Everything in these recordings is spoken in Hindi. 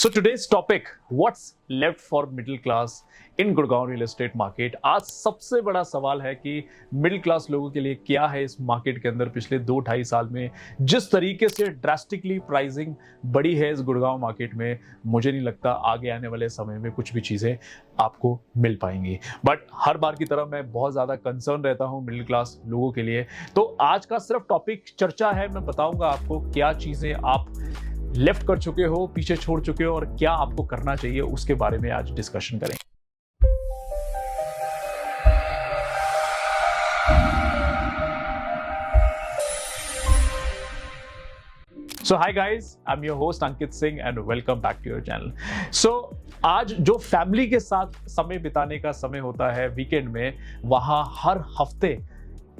So today's topic, what's left for middle class in Gurgaon real estate market. आज सबसे बड़ा सवाल है कि मिडिल क्लास लोगों के लिए क्या है इस मार्केट के अंदर। पिछले 2-2.5 साल में जिस तरीके से ड्रास्टिकली प्राइसिंग बढ़ी है इस गुड़गांव मार्केट में, मुझे नहीं लगता आगे आने वाले समय में कुछ भी चीज़ें आपको मिल पाएंगी। बट हर बार की तरह मैं बहुत ज़्यादा कंसर्न रहता हूँ मिडिल क्लास लोगों के लिए। तो आज का सिर्फ टॉपिक चर्चा है, मैं बताऊंगा आपको क्या चीज़ें आप लेफ्ट कर चुके हो, पीछे छोड़ चुके हो और क्या आपको करना चाहिए, उसके बारे में आज डिस्कशन करें। So hi guys, I'm your host Ankit Singh and welcome back to your channel. So आज जो फैमिली के साथ समय बिताने का समय होता है वीकेंड में, वहाँ हर हफ्ते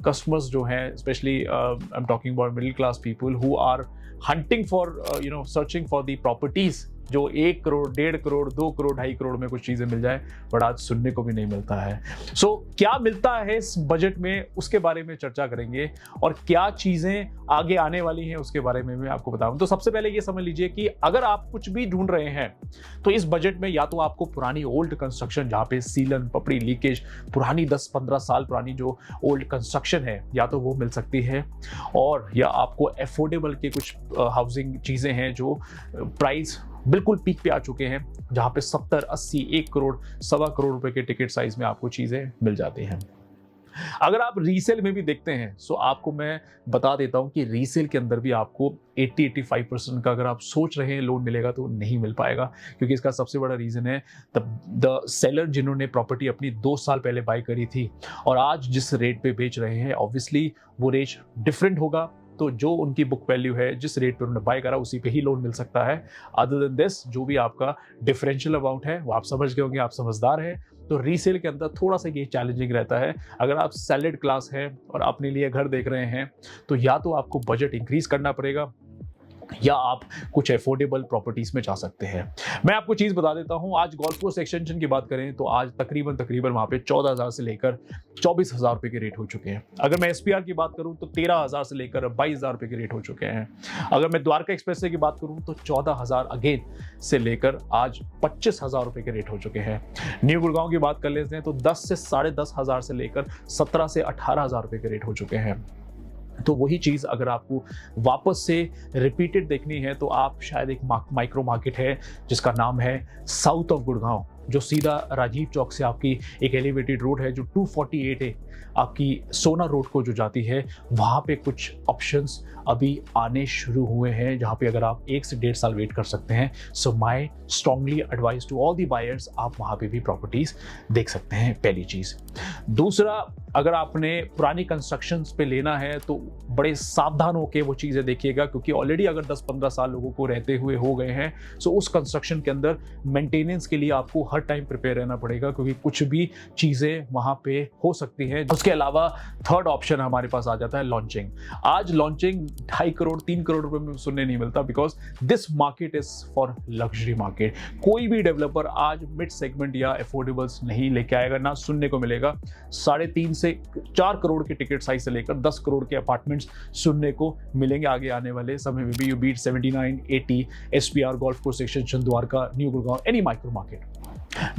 कस्टमर्स जो हैं, specially I am talking about middle class people who are hunting for searching for the properties, जो 1 करोड़, 1.5 करोड़, 2 करोड़, 2.5 करोड़ में कुछ चीज़ें मिल जाए, बट आज सुनने को भी नहीं मिलता है। सो क्या मिलता है इस बजट में, उसके बारे में चर्चा करेंगे और क्या चीज़ें आगे आने वाली हैं उसके बारे में मैं आपको बताऊं। तो सबसे पहले ये समझ लीजिए कि अगर आप कुछ भी ढूंढ रहे हैं तो इस बजट में या तो आपको पुरानी ओल्ड कंस्ट्रक्शन, जहाँ पे सीलन, पपड़ी, लीकेज, पुरानी 10-15 साल पुरानी जो ओल्ड कंस्ट्रक्शन है, या तो वो मिल सकती है, और या आपको अफोर्डेबल के कुछ हाउसिंग चीज़ें हैं जो प्राइस बिल्कुल पीक पे आ चुके हैं, जहां पे 70, 80, 1 करोड़, 1.25 करोड़ रुपए के टिकट साइज में आपको चीजें मिल जाती हैं। अगर आप रीसेल में भी देखते हैं तो आपको मैं बता देता हूं कि रीसेल के अंदर भी आपको 80-85% का अगर आप सोच रहे हैं लोन मिलेगा तो नहीं मिल पाएगा, क्योंकि इसका सबसे बड़ा रीजन है द सेलर जिन्होंने प्रॉपर्टी अपनी 2 साल पहले बाय करी थी और आज जिस रेट पे बेच रहे हैं, ऑब्वियसली वो रेट डिफरेंट होगा। तो जो उनकी बुक वैल्यू है, जिस रेट पे उन्होंने बाय करा, उसी पे ही लोन मिल सकता है। अदर देन दिस, जो भी आपका डिफरेंशियल अमाउंट है वो आप समझ गए होंगे, आप समझदार हैं। तो रीसेल के अंदर थोड़ा सा ये चैलेंजिंग रहता है। अगर आप सैलरीड क्लास हैं और अपने लिए घर देख रहे हैं तो या तो आपको बजट इंक्रीज करना पड़ेगा या आप कुछ अफोर्डेबल प्रॉपर्टीज में जा सकते हैं। मैं आपको चीज बता देता हूं, आज गोल्फ कोर्स एक्सटेंशन की बात करें तो आज तकरीबन वहां पे 14,000 से लेकर 24,000 रुपए के रेट हो चुके हैं। अगर मैं एसपीआर की बात करूं तो 13,000 से लेकर 22,000 रुपए के रेट हो चुके हैं। अगर मैं द्वारका एक्सप्रेस की बात करूं तो 14,000 अगेन से लेकर आज 25,000 रुपए के रेट हो चुके हैं। न्यू गुड़गांव की बात कर लेते हैं तो 10 से 10,500 से लेकर 17 से 18,000 रुपए के रेट हो चुके हैं। तो वही चीज़ अगर आपको वापस से रिपीटेड देखनी है तो आप शायद एक माइक्रो मार्केट है जिसका नाम है साउथ ऑफ गुड़गांव, जो सीधा राजीव चौक से आपकी एक एलिवेटेड रोड है जो 248 है, आपकी सोना रोड को जो जाती है, वहाँ पे कुछ ऑप्शंस अभी आने शुरू हुए हैं जहाँ पे अगर आप 1 से 1.5 साल वेट कर सकते हैं। So my strongly advise to all the buyers, आप वहाँ पे भी प्रॉपर्टीज देख सकते हैं, पहली चीज़। दूसरा, अगर आपने पुरानी कंस्ट्रक्शंस पे लेना है तो बड़े सावधान होकर वो चीज़ें देखिएगा, क्योंकि ऑलरेडी अगर 10-15 साल लोगों को रहते हुए हो गए हैं, सो उस कंस्ट्रक्शन के अंदर मेंटेनेंस के लिए आपको हर टाइम प्रिपेयर रहना पड़ेगा, क्योंकि कुछ भी चीज़ें वहाँ पे हो सकती हैं। उसके अलावा थर्ड ऑप्शन हमारे पास आ जाता है लॉन्चिंग। आज लॉन्चिंग 2.5 करोड़, 3 करोड़ रुपए में सुनने नहीं मिलता, because this market is for luxury market. कोई भी डेवलपर आज मिड सेगमेंट या अफोर्डेबल्स नहीं लेके आएगा, ना सुनने को मिलेगा। 3.5 से 4 करोड़ के टिकट साइज से लेकर 10 करोड़ के अपार्टमेंट्स सुनने को मिलेंगे आगे आने वाले समय में भी। You beat 79, 80, SPR, golf course extension, Dwarka, new Gurgaon, any micro market.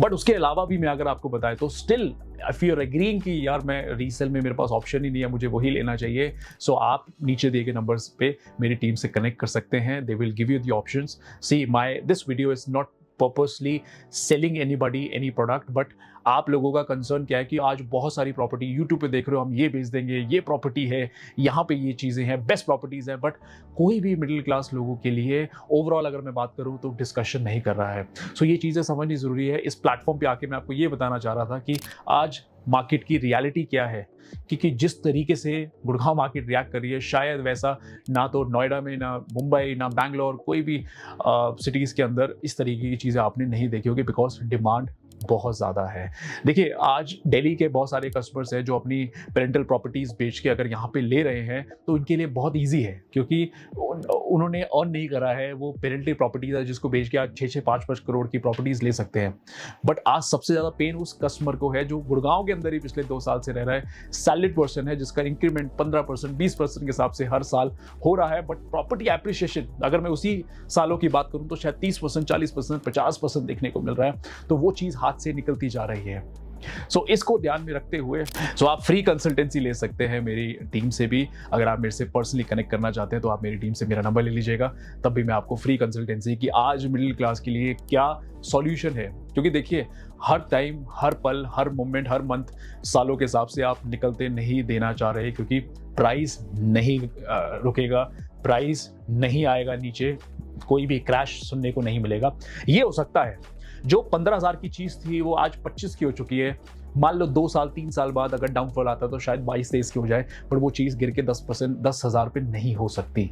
But उसके अलावा भी मैं अगर आपको बताएं तो still if you are agreeing कि यार मैं रीसेल में मेरे पास ऑप्शन ही नहीं है, मुझे वही लेना चाहिए, सो आप नीचे दिए गए नंबर्स पे मेरी टीम से कनेक्ट कर सकते हैं। They will give you the options. See my this video is not purposely selling anybody any product, but आप लोगों का कंसर्न क्या है कि आज बहुत सारी प्रॉपर्टी यूट्यूब पे देख रहे हो, हम ये बेच देंगे, ये प्रॉपर्टी है, यहाँ पे ये चीज़ें हैं, बेस्ट प्रॉपर्टीज़ हैं, बट कोई भी मिडिल क्लास लोगों के लिए ओवरऑल अगर मैं बात करूँ तो डिस्कशन नहीं कर रहा है। सो ये चीज़ें समझनी ज़रूरी है। इस प्लेटफॉर्म पे आके मैं आपको ये बताना चाह रहा था कि आज मार्केट की रियलिटी क्या है, क्योंकि जिस तरीके से गुड़गांव मार्केट रिएक्ट कर रही है, शायद वैसा ना तो नोएडा में, ना मुंबई, ना बैंगलोर, कोई भी सिटीज़ के अंदर इस तरीके की चीज़ें आपने नहीं देखी होगी, बिकॉज डिमांड बहुत ज़्यादा है। देखिए, आज दिल्ली के बहुत सारे कस्टमर्स हैं जो अपनी पेरेंटल प्रॉपर्टीज़ बेच के अगर यहाँ पे ले रहे हैं, तो उनके लिए बहुत ईज़ी है, क्योंकि उन्होंने अर्न नहीं करा है। वो पेरेंटल प्रॉपर्टीज़ है जिसको बेच के आज 6-6 5-5 करोड़ की प्रॉपर्टीज़ ले सकते हैं। बट आज सबसे ज़्यादा पेन उस कस्टमर को है जो गुड़गांव के अंदर ही पिछले 2 साल से रह रहा है, सैलरीड पर्सन है, जिसका इंक्रीमेंट 15%, 20% के हिसाब से हर साल हो रहा है। बट प्रॉपर्टी एप्रिसिएशन अगर मैं उसी सालों की बात करूं तो शायद 30%, 40%, 50% देखने को मिल रहा है। तो वो चीज़ हाथ से निकलती जा रही है। सो इसको ध्यान में रखते हुए आप फ्री कंसल्टेंसी ले सकते हैं मेरी टीम से भी। अगर आप मेरे से पर्सनली कनेक्ट करना चाहते हैं तो आप मेरी टीम से मेरा नंबर ले लीजिएगा, तब भी मैं आपको फ्री कंसल्टेंसी की आज मिडिल क्लास के लिए क्या सॉल्यूशन है। क्योंकि देखिए, हर टाइम, हर पल, हर मोमेंट, हर मंथ, सालों के हिसाब से आप निकलते नहीं देना चाह रहे, क्योंकि प्राइस नहीं रुकेगा, प्राइस नहीं आएगा नीचे, कोई भी क्रैश सुनने को नहीं मिलेगा। ये हो सकता है जो 15,000 की चीज थी वो आज 25 की हो चुकी है। मान लो 2 साल 3 साल बाद अगर डाउनफॉल आता तो शायद 22-23 की हो जाए, पर वो चीज़ गिर के 10%, 10,000 पे नहीं हो सकती।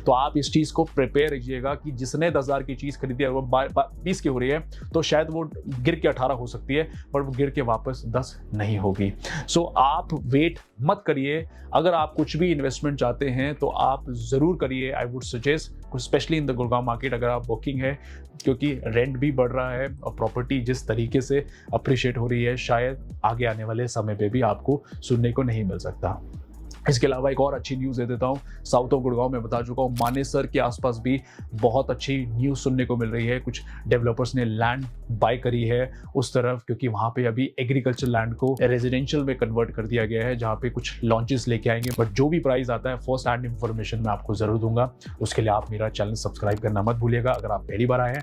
तो आप इस चीज़ को प्रिपेयर रखिएगा कि जिसने 10,000 की चीज़ खरीदी है वो 20 की हो रही है, तो शायद वो गिर के 18 हो सकती है, पर वो गिर के वापस 10 नहीं होगी। सो आप वेट मत करिए। अगर आप कुछ भी इन्वेस्टमेंट चाहते हैं तो आप ज़रूर करिए। I would suggest, specially in the Gurgaon market, अगर आप वर्किंग है, क्योंकि रेंट भी बढ़ रहा है और प्रॉपर्टी जिस तरीके से अप्रिशिएट हो रही है, शायद आगे आने वाले समय पे भी आपको सुनने को नहीं मिल सकता। इसके अलावा एक और अच्छी न्यूज़ दे देता हूँ। साउथ ऑफ गुड़गांव में बता चुका हूँ, मानेसर के आसपास भी बहुत अच्छी न्यूज़ सुनने को मिल रही है। कुछ डेवलपर्स ने लैंड बाय करी है उस तरफ, क्योंकि वहाँ पे अभी एग्रीकल्चर लैंड को रेजिडेंशियल में कन्वर्ट कर दिया गया है, जहाँ पे कुछ लॉन्चेस लेके आएंगे। बट जो भी प्राइस आता है, फर्स्ट हैंड इन्फॉर्मेशन मैं आपको ज़रूर दूंगा। उसके लिए आप मेरा चैनल सब्सक्राइब करना मत भूलिएगा। अगर आप पहली बार आए हैं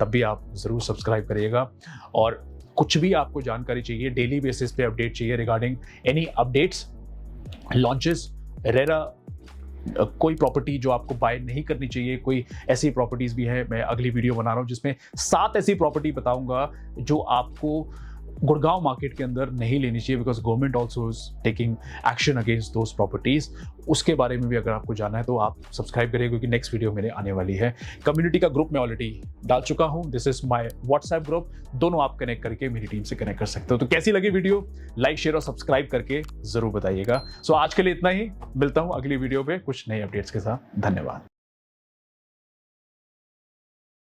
तब भी आप ज़रूर सब्सक्राइब करिएगा। और कुछ भी आपको जानकारी चाहिए, डेली बेसिस पे अपडेट चाहिए regarding any updates, launches, RERA, कोई प्रॉपर्टी जो आपको बाय नहीं करनी चाहिए, कोई ऐसी प्रॉपर्टीज भी है, मैं अगली वीडियो बना रहा हूं जिसमें 7 ऐसी प्रॉपर्टी बताऊंगा जो आपको गुड़गांव मार्केट के अंदर नहीं लेनी चाहिए, because government also is taking action against those properties. उसके बारे में भी अगर आपको जानना है तो आप सब्सक्राइब करिए, क्योंकि नेक्स्ट वीडियो मेरे आने वाली है। कम्युनिटी का ग्रुप मैं ऑलरेडी डाल चुका हूं, this is my WhatsApp group, दोनों आप कनेक्ट करके मेरी टीम से कनेक्ट कर सकते हो। तो कैसी लगी वीडियो, लाइक, शेयर और सब्सक्राइब करके जरूर बताइएगा। सो आज के लिए इतना ही, मिलता हूं अगली वीडियो पे कुछ नए अपडेट्स के साथ। धन्यवाद।